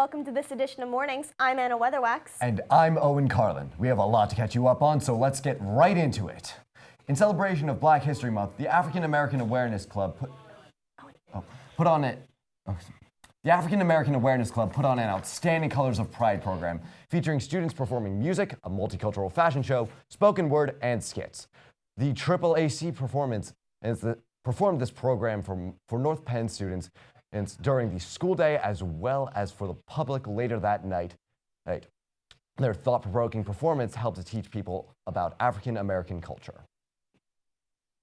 welcome to this edition of Mornings. I'm Anna Weatherwax. And I'm Owen Carlin. We have a lot to catch you up on, so let's get right into it. In celebration of Black History Month, the African American Awareness Club put on an outstanding Colors of Pride program featuring students performing music, a multicultural fashion show, spoken word, and skits. The AAAC performed this program for North Penn students during the school day as well as for the public later that night. Their thought-provoking performance helped to teach people about African American culture.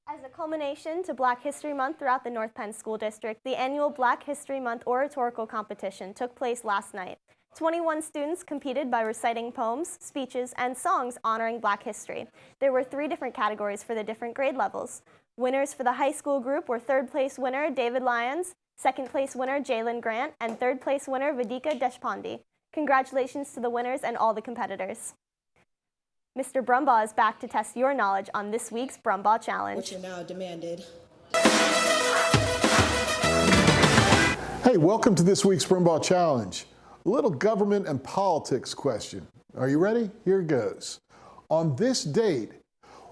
As a culmination to Black History Month throughout the North Penn School District, the annual Black History Month oratorical competition took place last night. 21 students competed by reciting poems, speeches, and songs honoring Black history. There were 3 different categories for the different grade levels. Winners for the high school group were 3rd place winner David Lyons, 2nd place winner Jalen Grant, and 3rd place winner Vedika Deshpande. Congratulations to the winners and all the competitors. Mr. Brumbaugh is back to test your knowledge on this week's Brumbaugh Challenge. Which are now demanded. Hey, welcome to this week's Brumbaugh Challenge. A little government and politics question. Are you ready? Here it goes. On this date,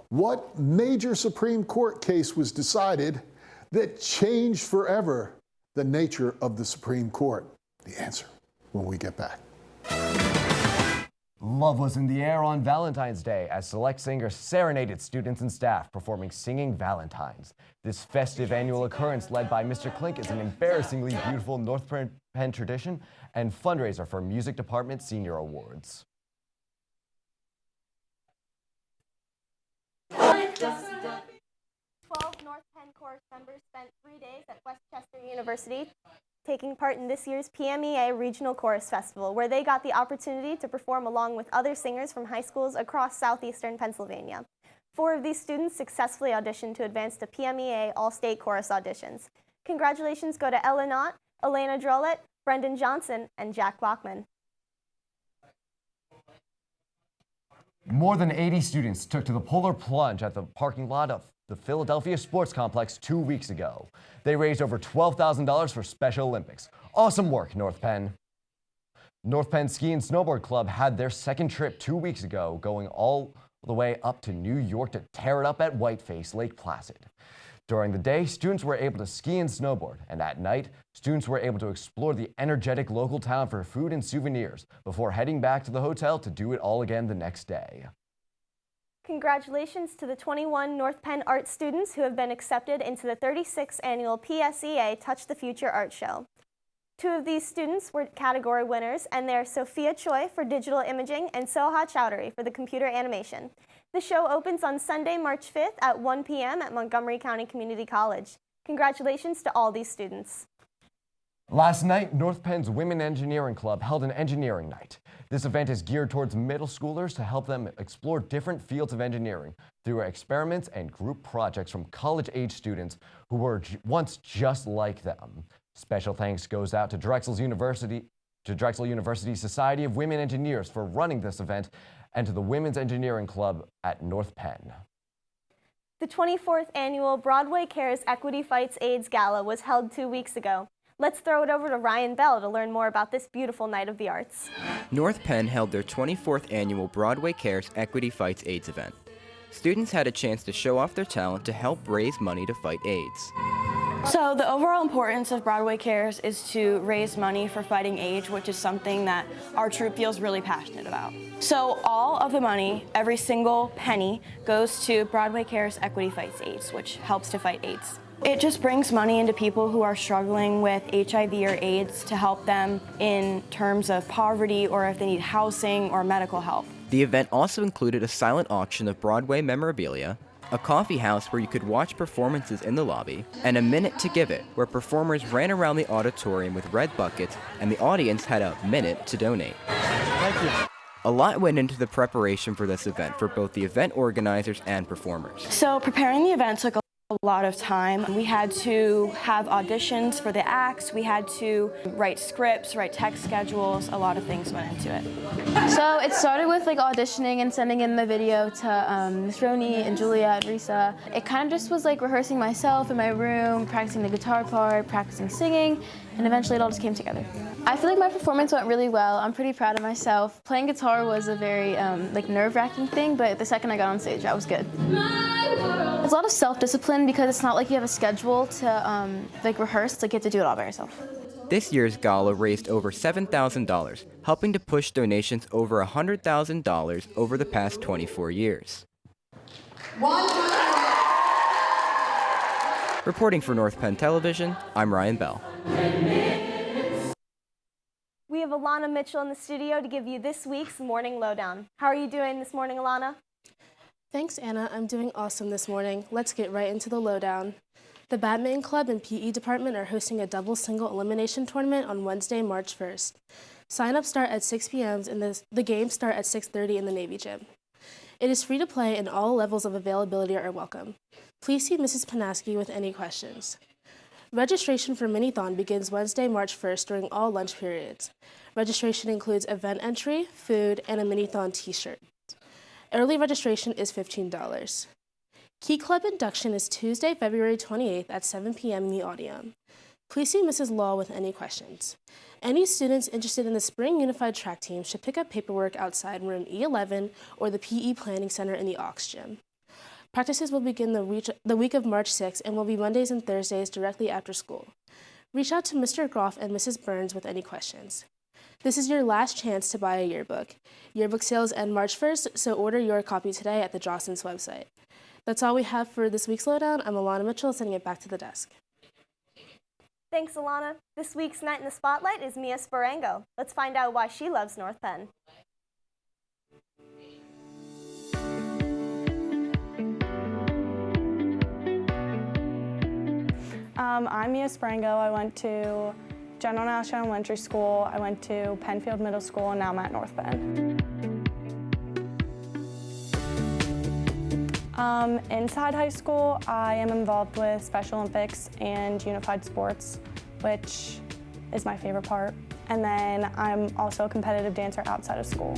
what major Supreme Court case was decided that changed forever the nature of the Supreme Court? The answer when we get back. Love was in the air on Valentine's Day as select singers serenaded students and staff performing Singing Valentines. This festive annual occurrence led by Mr. Klink is an embarrassingly beautiful North Penn tradition and fundraiser for Music Department Senior Awards. 12 North Penn chorus members spent 3 days at Westchester University taking part in this year's PMEA Regional Chorus Festival, where they got the opportunity to perform along with other singers from high schools across southeastern Pennsylvania. 4 of these students successfully auditioned to advance to PMEA All-State Chorus auditions. Congratulations go to Ella Knott, Elena Drollett, Brendan Johnson, and Jack Bachman. More than 80 students took to the polar plunge at the parking lot of the Philadelphia Sports Complex 2 weeks ago. They raised over $12,000 for Special Olympics. Awesome work, North Penn. North Penn Ski and Snowboard Club had their second trip 2 weeks ago, going all the way up to New York to tear it up at Whiteface, Lake Placid. During the day, students were able to ski and snowboard, and at night, students were able to explore the energetic local town for food and souvenirs before heading back to the hotel to do it all again the next day. Congratulations to the 21 North Penn art students who have been accepted into the 36th annual PSEA Touch the Future Art Show. 2 of these students were category winners, and they are Sophia Choi for digital imaging and Soha Chowdhury for the computer animation. The show opens on Sunday, March 5th at 1 p.m. at Montgomery County Community College. Congratulations to all these students. Last night, North Penn's Women Engineering Club held an engineering night. This event is geared towards middle schoolers to help them explore different fields of engineering through experiments and group projects from college-age students who were once just like them. Special thanks goes out to Drexel University Society of Women Engineers for running this event and to the Women's Engineering Club at North Penn. The 24th annual Broadway Cares Equity Fights AIDS Gala was held 2 weeks ago. Let's throw it over to Ryan Bell to learn more about this beautiful night of the arts. North Penn held their 24th annual Broadway Cares Equity Fights AIDS event. Students had a chance to show off their talent to help raise money to fight AIDS. So the overall importance of Broadway Cares is to raise money for fighting AIDS, which is something that our troupe feels really passionate about. So all of the money, every single penny, goes to Broadway Cares Equity Fights AIDS, which helps to fight AIDS. It just brings money into people who are struggling with HIV or AIDS to help them in terms of poverty or if they need housing or medical help. The event also included a silent auction of Broadway memorabilia, a coffee house where you could watch performances in the lobby, and a Minute to Give It, where performers ran around the auditorium with red buckets and the audience had a minute to donate. Thank you. A lot went into the preparation for this event for both the event organizers and performers. So preparing the event took a a lot of time. We had to have auditions for the acts. We had to write scripts, write text schedules. A lot of things went into it. So it started with like auditioning and sending in the video to Miss Roni and Julia and Risa. It kind of just was like rehearsing myself in my room, practicing the guitar part, practicing singing, and eventually it all just came together. I feel like my performance went really well. I'm pretty proud of myself. Playing guitar was a very like nerve-wracking thing, but the second I got on stage, I was good. It's a lot of self-discipline because it's not like you have a schedule to like rehearse. It's like you have to do it all by yourself. This year's gala raised over $7,000, helping to push donations over $100,000 over the past 24 years. Reporting for North Penn Television, I'm Ryan Bell. We have Alana Mitchell in the studio to give you this week's Morning Lowdown. How are you doing this morning, Alana? Thanks, Anna. I'm doing awesome this morning. Let's get right into the lowdown. The Badminton Club and PE department are hosting a double single elimination tournament on Wednesday, March 1st. Sign-ups start at 6 p.m. and the games start at 6:30 in the Navy Gym. It is free to play and all levels of availability are welcome. Please see Mrs. Panaski with any questions. Registration for Minithon begins Wednesday, March 1st during all lunch periods. Registration includes event entry, food, and a Minithon t-shirt. Early registration is $15. Key Club induction is Tuesday, February 28th at 7 p.m. in the auditorium. Please see Mrs. Law with any questions. Any students interested in the Spring Unified Track Team should pick up paperwork outside room E11 or the PE Planning Center in the Aux Gym. Practices will begin the week of March 6th and will be Mondays and Thursdays directly after school. Reach out to Mr. Groff and Mrs. Burns with any questions. This is your last chance to buy a yearbook. Yearbook sales end March 1st, so order your copy today at the Jostens website. That's all we have for this week's Lowdown. I'm Alana Mitchell, sending it back to the desk. Thanks, Alana. This week's Night in the Spotlight is Mia Sparango. Let's find out why she loves North Penn. I'm Mia Sparango. I went to General National Elementary School. I went to Penfield Middle School, and now I'm at North Penn. Inside high school, I am involved with Special Olympics and Unified Sports, which is my favorite part. And then I'm also a competitive dancer outside of school.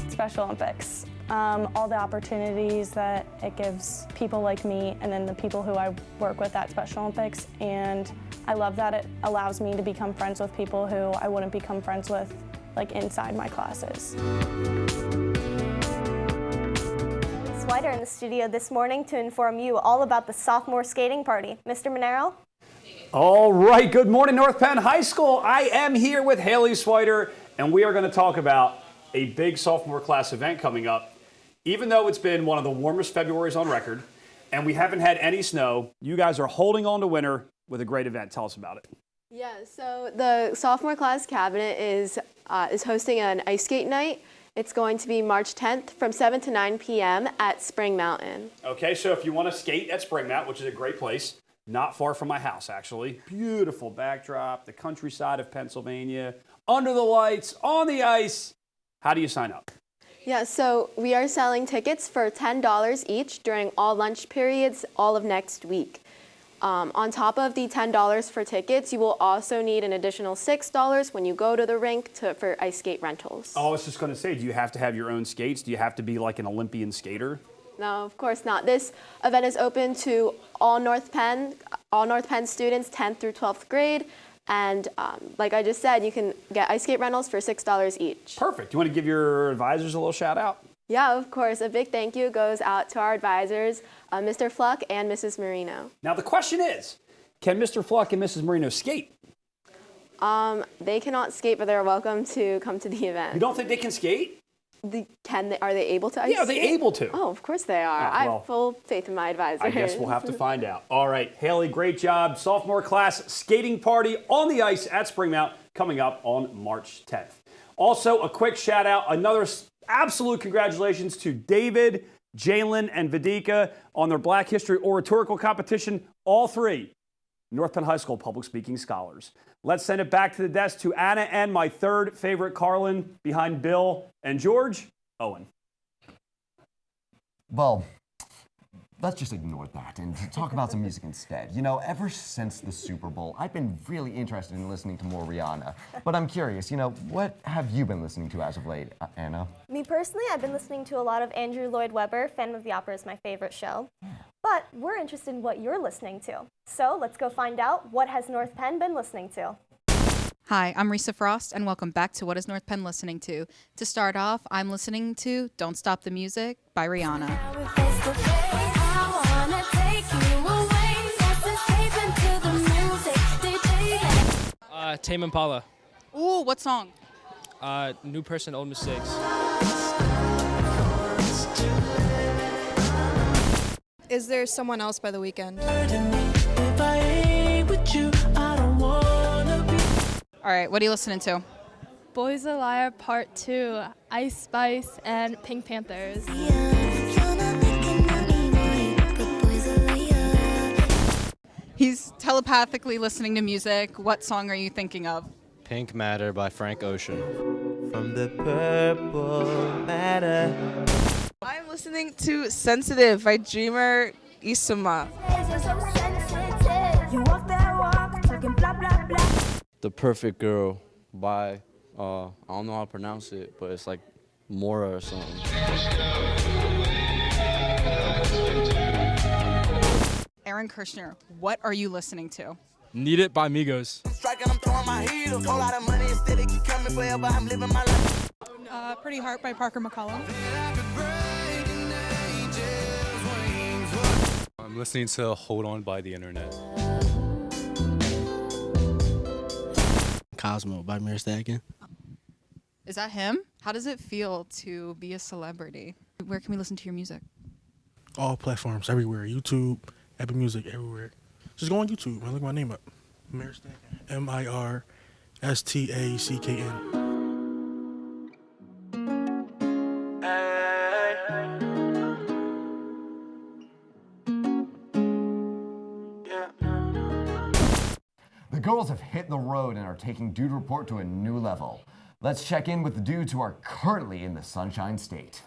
Special Olympics. All the opportunities that it gives people like me and then the people who I work with at Special Olympics, and I love that it allows me to become friends with people who I wouldn't become friends with like inside my classes. Swider in the studio this morning to inform you all about the sophomore skating party. Mr. Monero? All right, good morning, North Penn High School. I am here with Haley Swider, and we are going to talk about a big sophomore class event coming up. Even though it's been one of the warmest Februarys on record, and we haven't had any snow, you guys are holding on to winter with a great event. Tell us about it. Yeah, so the sophomore class cabinet is hosting an ice skate night. It's going to be March 10th from 7 to 9 p.m. at Spring Mountain. Okay, so if you want to skate at Spring Mountain, which is a great place, not far from my house, actually. Beautiful backdrop, the countryside of Pennsylvania, under the lights, on the ice. How do you sign up? Yeah, so we are selling tickets for $10 each during all lunch periods all of next week. On top of the $10 for tickets, you will also need an additional $6 when you go to the rink for ice skate rentals. Oh, I was just going to say, do you have to have your own skates? Do you have to be like an Olympian skater? No, of course not. This event is open to all North Penn students, 10th through 12th grade. And like I just said, you can get ice skate rentals for $6 each. Perfect. You want to give your advisors a little shout out? Yeah, of course. A big thank you goes out to our advisors, Mr. Fluck and Mrs. Marino. Now the question is, can Mr. Fluck and Mrs. Marino skate? They cannot skate, but they're welcome to come to the event. You don't think they can skate? Are they able to ice skate? Yeah, are they able to? Oh, of course they are. I have full faith in my advisors. I guess we'll have to find out. All right, Haley, great job. Sophomore class skating party on the ice at Spring Mountain coming up on March 10th. Also, a quick shout out, another absolute congratulations to David, Jalen, and Vidika on their Black History Oratorical competition. All three North Penn High School public speaking scholars. Let's send it back to the desk to Anna and my third favorite Carlin behind Bill and George, Owen. Well, let's just ignore that and talk about some music instead. You know, ever since the Super Bowl, I've been really interested in listening to more Rihanna. But I'm curious, you know, what have you been listening to as of late, Anna? Me personally, I've been listening to a lot of Andrew Lloyd Webber. Phantom of the Opera is my favorite show. But we're interested in what you're listening to. So let's go find out, what has North Penn been listening to? Hi, I'm Risa Frost, and welcome back to What is North Penn Listening To. To start off, I'm listening to Don't Stop the Music by Rihanna. Tame Impala. Ooh, what song? New Person, Old Mistakes. Is There Someone Else by The Weeknd? All right, what are you listening to? Boys a Liar Part 2, Ice Spice, and Pink Panthers. He's telepathically listening to music. What song are you thinking of? Pink Matter by Frank Ocean. From the purple matter. I'm listening to Sensitive by Dreamer Isuma. The Perfect Girl by, I don't know how to pronounce it, but it's like Mora or something. Aaron Kirshner, what are you listening to? Need It by Migos. Pretty Heart by Parker McCollum. I'm listening to Hold On by The Internet. Cosmo by Mir Staggen. Is that him? How does it feel to be a celebrity? Where can we listen to your music? All platforms, everywhere. YouTube, Apple Music, everywhere. Just go on YouTube and look my name up. Mir Staggen. Mirstackn. The girls have hit the road and are taking Dude Report to a new level. Let's check in with the dudes who are currently in the Sunshine State.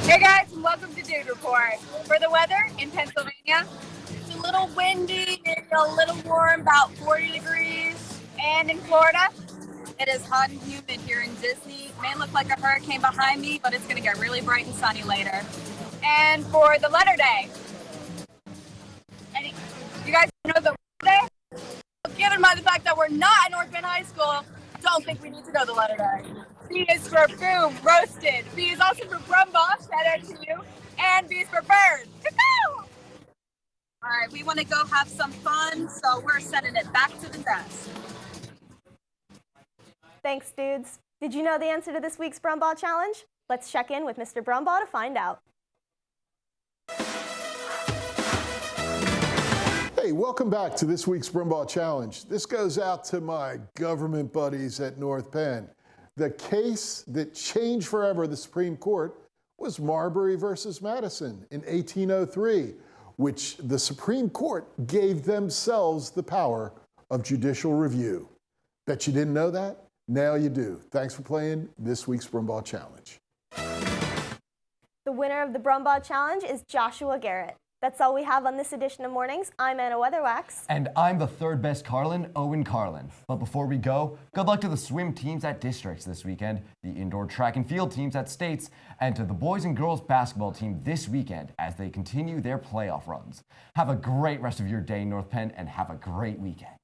Hey guys, and welcome to Dude Report. For the weather in Pennsylvania, it's a little windy, maybe a little warm, about 40 degrees. And in Florida, it is hot and humid here in Disney. It may look like a hurricane behind me, but it's going to get really bright and sunny later. And for the letter day, you guys know the letter day? Given by the fact that we're not at North Penn High School, don't think we need to know the letter day. B is for boom, roasted. B is also for brumball, shout out to you. And B is for bird. All right, we want to go have some fun, so we're sending it back to the desk. Thanks, dudes. Did you know the answer to this week's Brumball Challenge? Let's check in with Mr. Brumball to find out. Hey, welcome back to this week's Brumball Challenge. This goes out to my government buddies at North Penn. The case that changed forever the Supreme Court was Marbury versus Madison in 1803, which the Supreme Court gave themselves the power of judicial review. Bet you didn't know that? Now you do. Thanks for playing this week's Brumball Challenge. The winner of the Brumball Challenge is Joshua Garrett. That's all we have on this edition of Mornings. I'm Anna Weatherwax. And I'm the third best Carlin, Owen Carlin. But before we go, good luck to the swim teams at districts this weekend, the indoor track and field teams at states, and to the boys and girls basketball team this weekend as they continue their playoff runs. Have a great rest of your day, North Penn, and have a great weekend.